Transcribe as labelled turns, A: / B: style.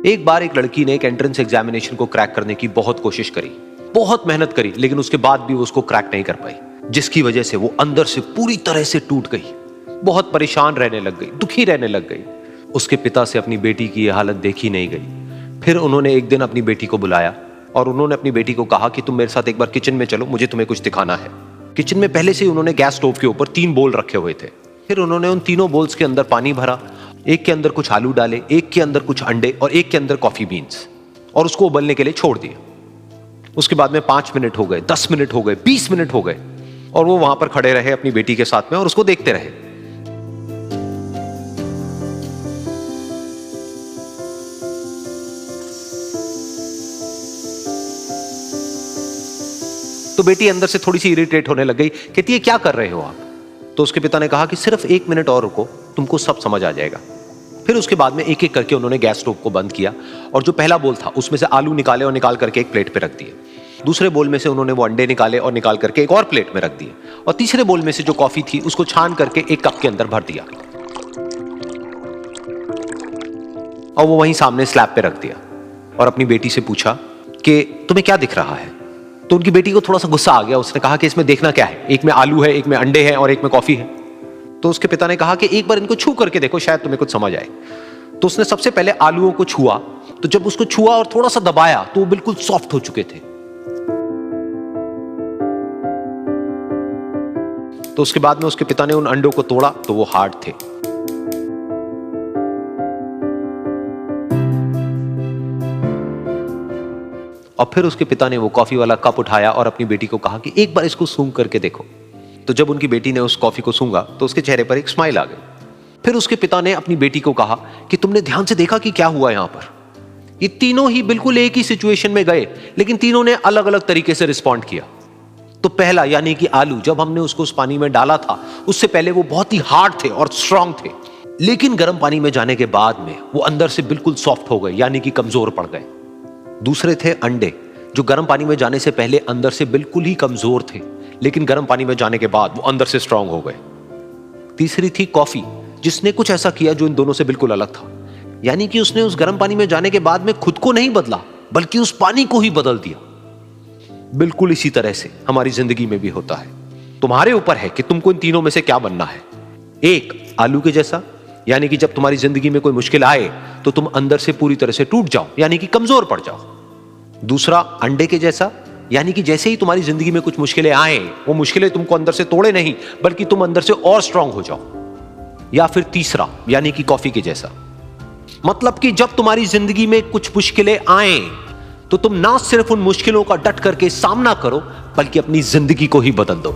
A: एक बार एक लड़की ने एक एंट्रेंस एग्जामिनेशन को क्रैक करने की बहुत कोशिश करी, बहुत मेहनत करी, लेकिन उसके बाद भी वो उसको क्रैक नहीं कर पाई, जिसकी वजह से वो अंदर से पूरी तरह से टूट गई, बहुत परेशान रहने लग गई, दुखी रहने लग गई। उसके पिता से अपनी बेटी की यह हालत देखी नहीं गई। फिर उन्होंने एक दिन अपनी बेटी को बुलाया और उन्होंने अपनी बेटी को कहा कि तुम मेरे साथ एक बार किचन में चलो, मुझे तुम्हें कुछ दिखाना है। किचन में पहले से ही उन्होंने गैस स्टोव के ऊपर 3 बोल रखे हुए थे। फिर उन्होंने उन तीनों बोल्स के अंदर पानी भरा, एक के अंदर कुछ आलू डाले, एक के अंदर कुछ अंडे और एक के अंदर कॉफी बीन्स, और उसको उबलने के लिए छोड़ दिया। उसके बाद में 5 मिनट हो गए, 10 मिनट हो गए, 20 मिनट हो गए, और वो वहां पर खड़े रहे अपनी बेटी के साथ में और उसको देखते रहे। तो बेटी अंदर से थोड़ी सी इरिटेट होने लग गई, कहती है क्या कर रहे हो आप? तो उसके पिता ने कहा कि सिर्फ 1 मिनट और रुको, तुमको सब समझ आ जाएगा। फिर उसके बाद में एक एक करके उन्होंने गैस स्टोव को बंद किया और जो पहला बोल था उसमें से आलू निकाले और निकाल करके एक प्लेट पे रख दिए। दूसरे बोल में से उन्होंने वो अंडे निकाले और निकाल करके एक और प्लेट में रख दिए, और तीसरे बोल में से जो कॉफी थी उसको छान करके एक कप के अंदर भर दिया और वो वहीं सामने स्लैब पे रख दिया और अपनी बेटी से पूछा कि तुम्हें क्या दिख रहा है? तो उनकी बेटी को थोड़ा सा गुस्सा आ गया। उसने कहा कि इसमें देखना क्या है, एक में आलू है, एक में अंडे हैं और एक में कॉफी है। तो उसके पिता ने कहा कि एक बार इनको छू करके देखो, शायद तुम्हें कुछ समझ आए। तो उसने सबसे पहले आलूओं को छुआ, तो जब उसको छुआ और थोड़ा सा दबाया तो वो बिल्कुल सॉफ्ट हो चुके थे। तो उसके बाद में उसके पिता ने उन अंडों को तोड़ा तो वो हार्ड थे। और फिर उसके पिता ने वो कॉफी वाला कप उठाया और अपनी बेटी को कहा कि एक बार इसको सूंघ करके देखो। तो जब उनकी बेटी ने उस कॉफी को सूंघा तो उसके चेहरे पर एक स्माइल आ गई। फिर उसके पिता ने अपनी बेटी को कहा कि तुमने ध्यान से देखा कि क्या हुआ यहां पर? ये तीनों ही बिल्कुल एक ही सिचुएशन में गए, लेकिन तीनों ने अलग अलग तरीके से रिस्पॉन्ड किया। तो पहला यानी कि आलू, जब हमने उसको उस पानी में डाला था उससे पहले वो बहुत ही हार्ड थे और स्ट्रांग थे, लेकिन गर्म पानी में जाने के बाद में वो अंदर से बिल्कुल सॉफ्ट हो गए, यानी कि कमजोर पड़ गए। दूसरे थे अंडे, जो गर्म पानी में जाने से पहले अंदर से बिल्कुल ही कमजोर थे, लेकिन गर्म पानी में जाने के बाद वो अंदर से स्ट्रांग हो गए। तीसरी थी कॉफी, जिसने कुछ ऐसा किया जो इन दोनों से बिल्कुल अलग था, यानी कि उसने उस गर्म पानी में जाने के बाद में खुद को नहीं बदला, बल्कि उस पानी को ही बदल दिया। बिल्कुल इसी तरह से हमारी जिंदगी में भी होता है। तुम्हारे ऊपर है कि तुमको इन तीनों में से क्या बनना है। एक, आलू के जैसा, यानी कि जब तुम्हारी जिंदगी में कोई मुश्किल आए तो तुम अंदर से पूरी तरह से टूट जाओ, यानी कि कमजोर पड़ जाओ। दूसरा, अंडे के जैसा, यानी कि जैसे ही तुम्हारी जिंदगी में कुछ मुश्किलें आए, वो मुश्किलें तुमको अंदर से तोड़े नहीं, बल्कि तुम अंदर से और स्ट्रांग हो जाओ। या फिर तीसरा, यानी कि कॉफी के जैसा, मतलब कि जब तुम्हारी जिंदगी में कुछ मुश्किलें आए तो तुम ना सिर्फ उन मुश्किलों का डट करके सामना करो, बल्कि अपनी जिंदगी को ही बदल दो।